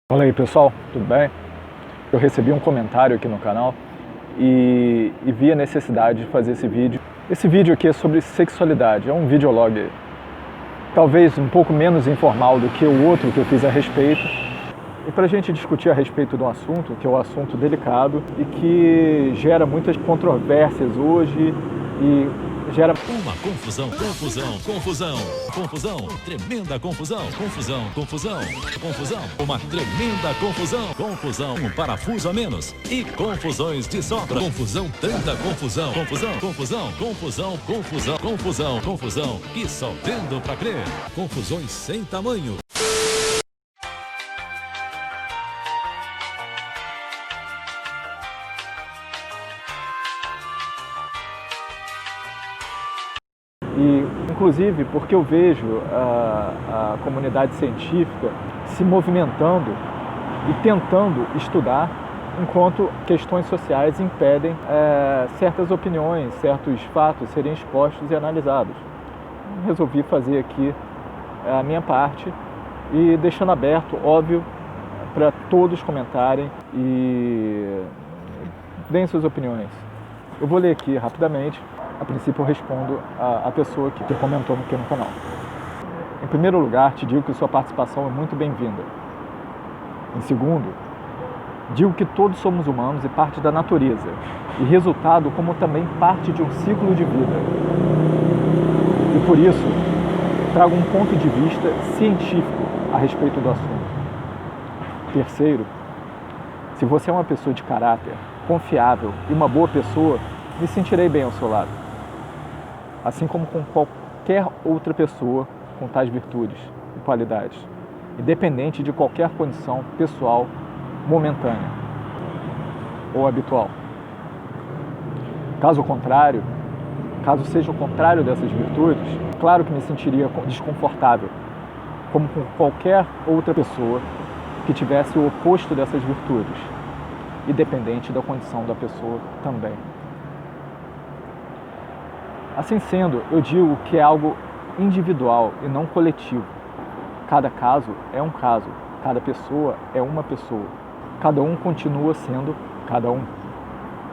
Fala aí pessoal, tudo bem? Eu recebi um comentário aqui no canal e vi a necessidade de fazer esse vídeo. Esse vídeo aqui é sobre sexualidade, é um videolog talvez um pouco menos informal do que o outro que eu fiz a respeito. E para a gente discutir a respeito de um assunto, que é um assunto delicado e que gera muitas controvérsias hoje e gera uma confusão, tremenda confusão, uma tremenda confusão, um parafuso a menos e confusões de sobra, tanta confusão, que só vendo pra crer, confusões sem tamanho. E, inclusive, porque eu vejo a comunidade científica se movimentando e tentando estudar, enquanto questões sociais impedem certas opiniões, certos fatos serem expostos e analisados. Resolvi fazer aqui a minha parte e deixando aberto, óbvio, para todos comentarem e deem suas opiniões. Eu vou ler aqui rapidamente. A princípio eu respondo a pessoa que comentou aqui no canal. Em primeiro lugar, te digo que sua participação é muito bem-vinda. Em segundo, digo que todos somos humanos e parte da natureza, e resultado como também parte de um ciclo de vida. E por isso, trago um ponto de vista científico a respeito do assunto. Terceiro, se você é uma pessoa de caráter, confiável e uma boa pessoa, me sentirei bem ao seu lado. Assim como com qualquer outra pessoa com tais virtudes e qualidades, independente de qualquer condição pessoal, momentânea ou habitual. Caso seja o contrário dessas virtudes, claro que me sentiria desconfortável, como com qualquer outra pessoa que tivesse o oposto dessas virtudes, independente da condição da pessoa também. Assim sendo, eu digo que é algo individual e não coletivo. Cada caso é um caso, cada pessoa é uma pessoa. Cada um continua sendo cada um.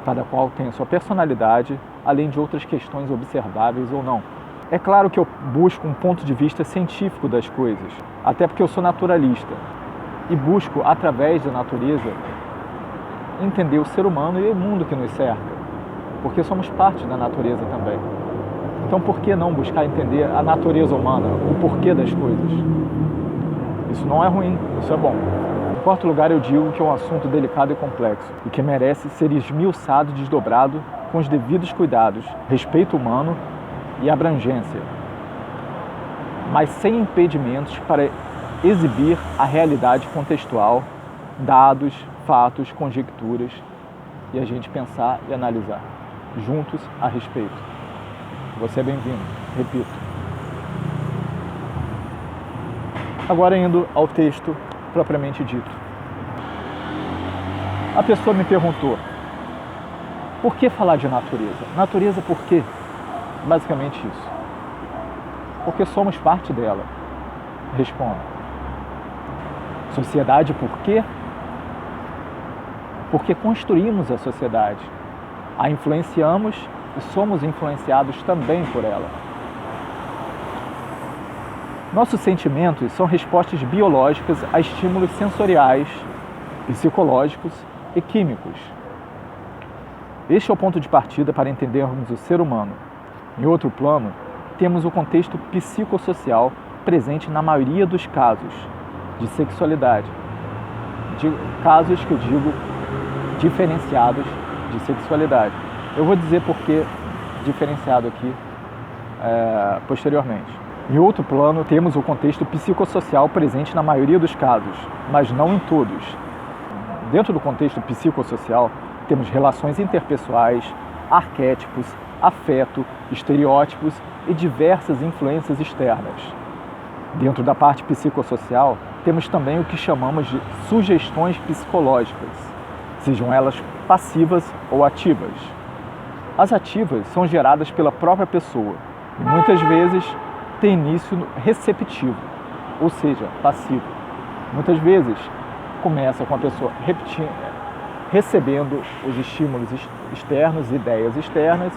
Cada qual tem a sua personalidade, além de outras questões observáveis ou não. É claro que eu busco um ponto de vista científico das coisas, até porque eu sou naturalista e busco, através da natureza, entender o ser humano e o mundo que nos cerca, porque somos parte da natureza também. Então, por que não buscar entender a natureza humana, o porquê das coisas? Isso não é ruim, isso é bom. Em quarto lugar, eu digo que é um assunto delicado e complexo e que merece ser esmiuçado e desdobrado com os devidos cuidados, respeito humano e abrangência, mas sem impedimentos para exibir a realidade contextual, dados, fatos, conjecturas e a gente pensar e analisar juntos a respeito. Você é bem-vindo, repito. Agora indo ao texto propriamente dito. A pessoa me perguntou, por que falar de natureza? Natureza por quê? Basicamente isso. Porque somos parte dela. Respondo. Sociedade por quê? Porque construímos a sociedade. A influenciamos e somos influenciados também por ela. Nossos sentimentos são respostas biológicas a estímulos sensoriais, psicológicos e químicos. Este é o ponto de partida para entendermos o ser humano. Em outro plano, temos o contexto psicossocial presente na maioria dos casos de sexualidade, de casos que eu digo diferenciados de sexualidade. Eu vou dizer por que diferenciado aqui posteriormente. Em outro plano, temos o contexto psicossocial presente na maioria dos casos, mas não em todos. Dentro do contexto psicossocial, temos relações interpessoais, arquétipos, afeto, estereótipos e diversas influências externas. Dentro da parte psicossocial, temos também o que chamamos de sugestões psicológicas, sejam elas passivas ou ativas. As ativas são geradas pela própria pessoa e muitas vezes têm início receptivo, ou seja, passivo. Muitas vezes começa com a pessoa recebendo os estímulos externos, ideias externas,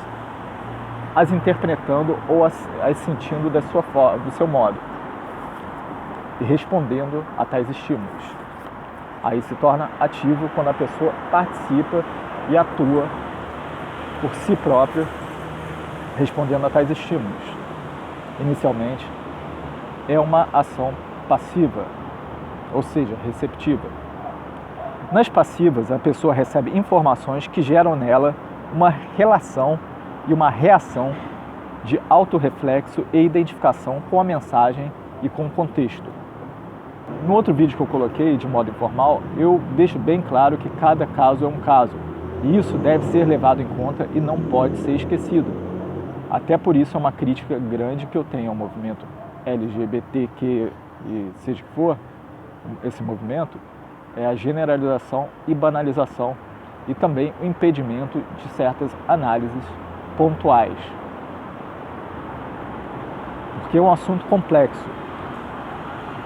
as interpretando ou as sentindo do seu modo e respondendo a tais estímulos. Aí se torna ativo quando a pessoa participa e atua por si própria, respondendo a tais estímulos. Inicialmente, é uma ação passiva, ou seja, receptiva. Nas passivas, a pessoa recebe informações que geram nela uma relação e uma reação de autorreflexo e identificação com a mensagem e com o contexto. No outro vídeo que eu coloquei, de modo informal, eu deixo bem claro que cada caso é um caso, e isso deve ser levado em conta e não pode ser esquecido. Até por isso é uma crítica grande que eu tenho ao movimento LGBTQ e seja o que for, esse movimento, é a generalização e banalização e também o impedimento de certas análises pontuais. Porque é um assunto complexo.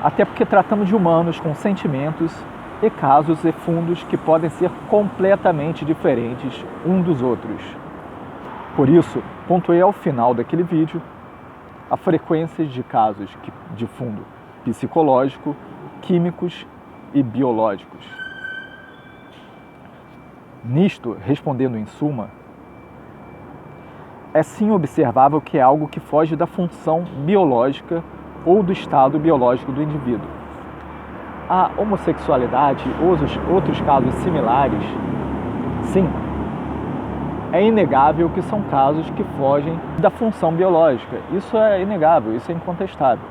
Até porque tratamos de humanos com sentimentos e casos e fundos que podem ser completamente diferentes um dos outros. Por isso, pontuei ao final daquele vídeo a frequência de casos de fundo psicológico, químicos e biológicos. Nisto, respondendo em suma, é sim observável que é algo que foge da função biológica ou do estado biológico do indivíduo. A homossexualidade ou outros casos similares, sim, é inegável que são casos que fogem da função biológica. Isso é inegável, isso é incontestável.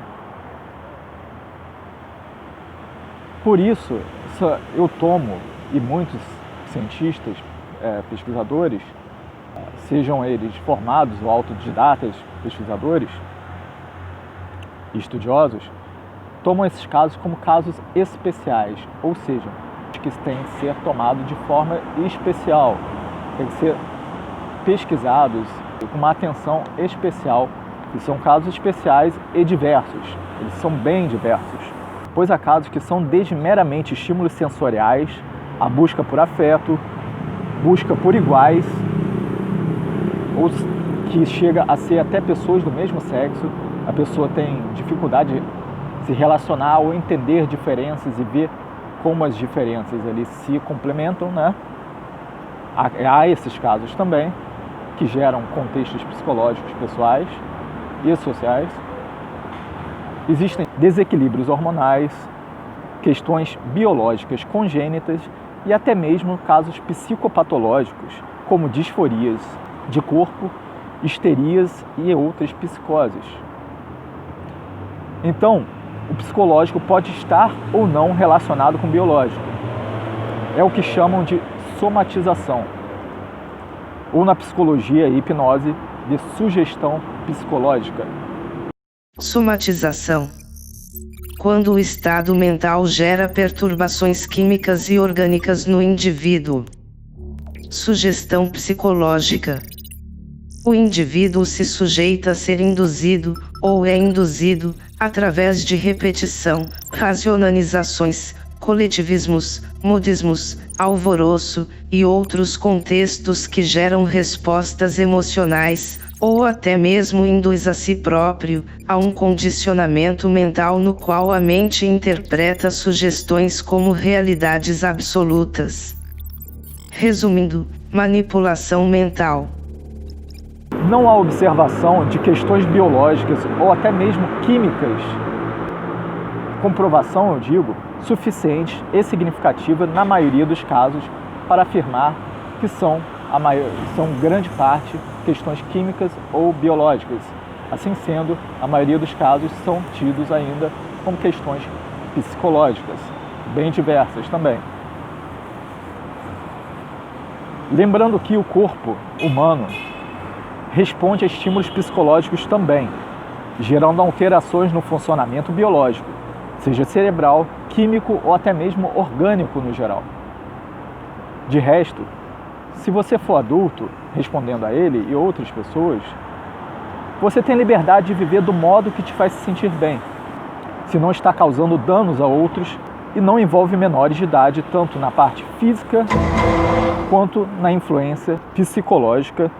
Por isso, eu tomo, e muitos cientistas, pesquisadores, sejam eles formados ou autodidatas pesquisadores, estudiosos, tomam esses casos como casos especiais, ou seja, que têm que ser tomados de forma especial, têm que ser pesquisados com uma atenção especial, e são casos especiais e diversos, eles são bem diversos, pois há casos que são desde meramente estímulos sensoriais, a busca por afeto, busca por iguais, ou que chega a ser até pessoas do mesmo sexo, a pessoa tem dificuldade de se relacionar ou entender diferenças e ver como as diferenças ali se complementam, né? Há esses casos também, que geram contextos psicológicos pessoais e sociais. Existem desequilíbrios hormonais, questões biológicas congênitas e até mesmo casos psicopatológicos, como disforias de corpo, histerias e outras psicoses. Então, o psicológico pode estar ou não relacionado com o biológico. É o que chamam de somatização, ou na psicologia e hipnose, de sugestão psicológica. Somatização. Quando o estado mental gera perturbações químicas e orgânicas no indivíduo. Sugestão psicológica. O indivíduo se sujeita a ser induzido, ou é induzido, através de repetição, racionalizações, coletivismos, modismos, alvoroço e outros contextos que geram respostas emocionais, ou até mesmo induz a si próprio, a um condicionamento mental no qual a mente interpreta sugestões como realidades absolutas. Resumindo, manipulação mental. Não há observação de questões biológicas ou até mesmo químicas, comprovação, eu digo, suficiente e significativa na maioria dos casos para afirmar que são grande parte questões químicas ou biológicas. Assim sendo, a maioria dos casos são tidos ainda como questões psicológicas, bem diversas também. Lembrando que o corpo humano responde a estímulos psicológicos também, gerando alterações no funcionamento biológico, seja cerebral, químico ou até mesmo orgânico no geral. De resto, se você for adulto, respondendo a ele e outras pessoas, você tem liberdade de viver do modo que te faz se sentir bem, se não está causando danos a outros e não envolve menores de idade, tanto na parte física quanto na influência psicológica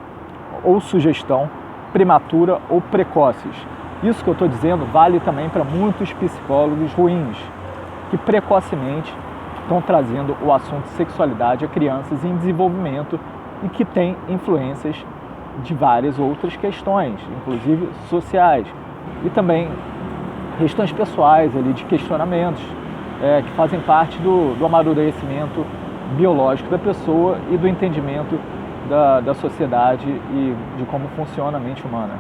ou sugestão prematura ou precoces. Isso que eu estou dizendo vale também para muitos psicólogos ruins, que precocemente estão trazendo o assunto sexualidade a crianças em desenvolvimento e que tem influências de várias outras questões, inclusive sociais, e também questões pessoais ali, de questionamentos que fazem parte do amadurecimento biológico da pessoa e do entendimento da sociedade e de como funciona a mente humana.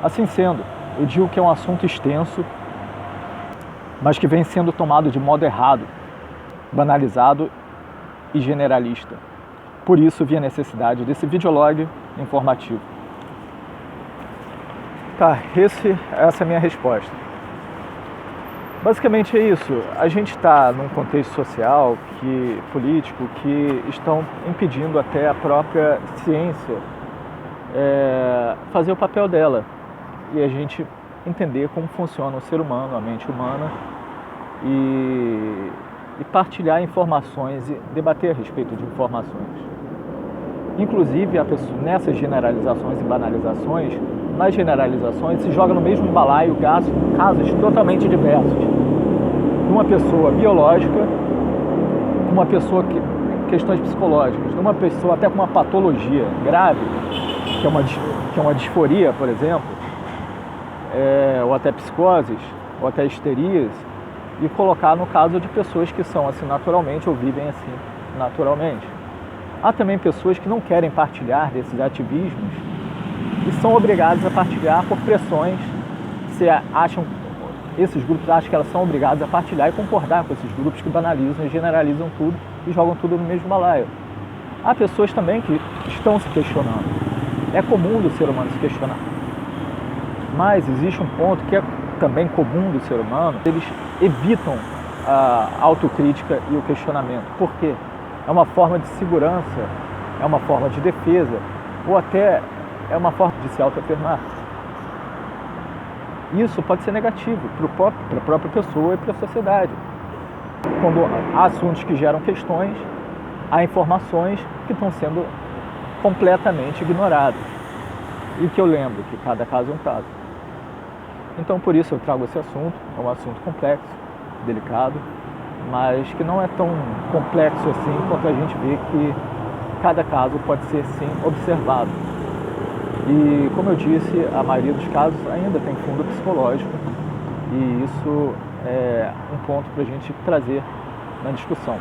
Assim sendo, eu digo que é um assunto extenso, mas que vem sendo tomado de modo errado, banalizado e generalista. Por isso vi a necessidade desse videolog informativo. Tá, essa é a minha resposta. Basicamente é isso. A gente está num contexto social, político, que estão impedindo até a própria ciência fazer o papel dela. E a gente entender como funciona o ser humano, a mente humana, e partilhar informações e debater a respeito de informações. Inclusive, nessas generalizações e banalizações, nas generalizações se joga no mesmo balaio casos totalmente diversos. Uma pessoa biológica, uma pessoa questões psicológicas, uma pessoa até com uma patologia grave, que é uma disforia, por exemplo, ou até psicoses, ou até histerias, e colocar no caso de pessoas que são assim naturalmente ou vivem assim naturalmente. Há também pessoas que não querem partilhar desses ativismos e são obrigadas a partilhar por pressões. Esses grupos acham que elas são obrigadas a partilhar e concordar com esses grupos que banalizam e generalizam tudo e jogam tudo no mesmo balaio. Há pessoas também que estão se questionando. É comum do ser humano se questionar. Mas existe um ponto que é também comum do ser humano: eles evitam a autocrítica e o questionamento. Por quê? É uma forma de segurança, é uma forma de defesa, ou até é uma forma de se autoafirmar. Isso pode ser negativo para a própria pessoa e para a sociedade. Quando há assuntos que geram questões, há informações que estão sendo completamente ignoradas. E que eu lembro que cada caso é um caso. Então, por isso eu trago esse assunto. É um assunto complexo, delicado, mas que não é tão complexo assim quanto a gente vê que cada caso pode ser sim observado. E como eu disse, a maioria dos casos ainda tem fundo psicológico, e isso é um ponto para a gente trazer na discussão.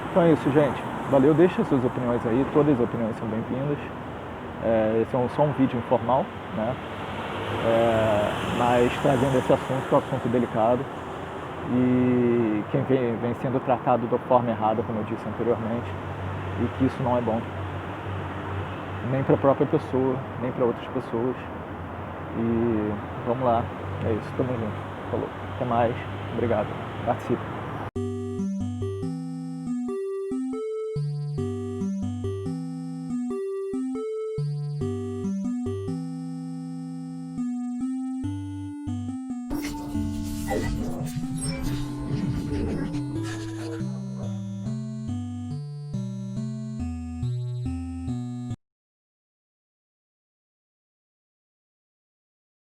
Então é isso, gente. Valeu, deixa suas opiniões aí, todas as opiniões são bem-vindas. Esse é só um vídeo informal, né? Mas trazendo esse assunto, que é um assunto delicado, e quem vem sendo tratado da forma errada, como eu disse anteriormente, e que isso não é bom, nem para a própria pessoa, nem para outras pessoas. E vamos lá, é isso, tamo junto. Falou, até mais, obrigado, participe.